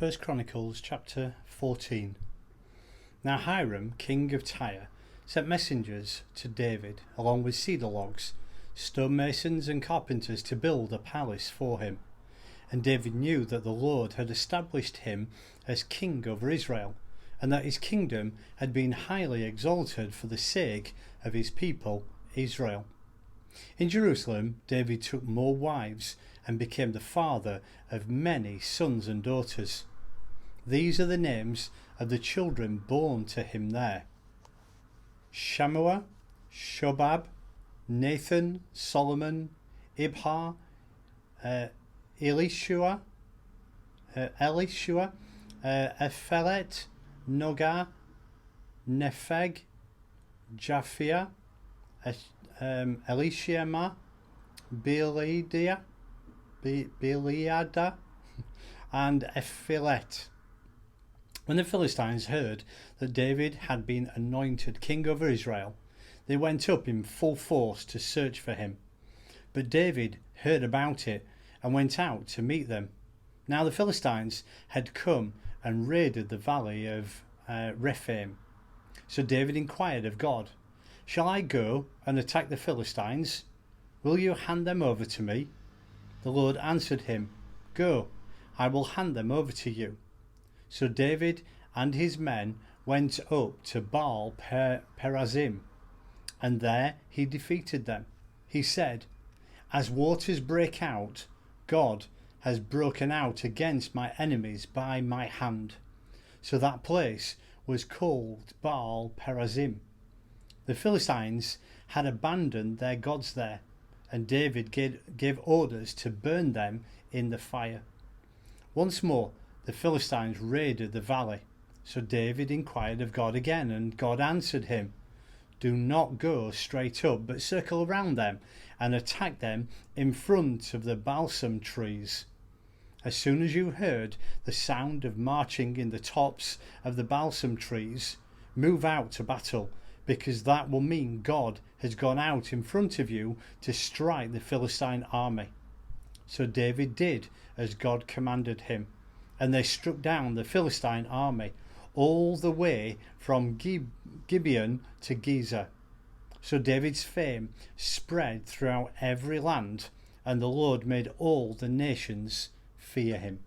1 Chronicles chapter 14. Now Hiram, king of Tyre, sent messengers to David, along with cedar logs, stonemasons and carpenters, to build a palace for him. And David knew that the Lord had established him as king over Israel, and that his kingdom had been highly exalted for the sake of his people Israel. In Jerusalem, David took more wives and became the father of many sons and daughters. These are the names of the children born to him there: Shammua, Shobab, Nathan, Solomon, Ibhar, Elishua, Elpelet, Nogah, Nepheg, Japhia, Elishama, Beeliada and Eliphelet. When the Philistines heard that David had been anointed king over Israel, they went up in full force to search for him. But David heard about it and went out to meet them. Now the Philistines had come and raided the Valley of Rephaim. So David inquired of God, "Shall I go and attack the Philistines? Will you hand them over to me?" The Lord answered him, "Go, I will hand them over to you." So David and his men went up to Baal Perazim, and there he defeated them. He said, "As waters break out, God has broken out against my enemies by my hand." So that place was called Baal Perazim. The Philistines had abandoned their gods there, and David gave orders to burn them in the fire. Once more the Philistines raided the valley. So David inquired of God again, and God answered him, "Do not go straight up, but circle around them and attack them in front of the balsam trees. As soon as you heard the sound of marching in the tops of the balsam trees, move out to battle, because that will mean God has gone out in front of you to strike the Philistine army." So David did as God commanded him, and they struck down the Philistine army all the way from Gibeon to Gezer. So David's fame spread throughout every land, and the Lord made all the nations fear him.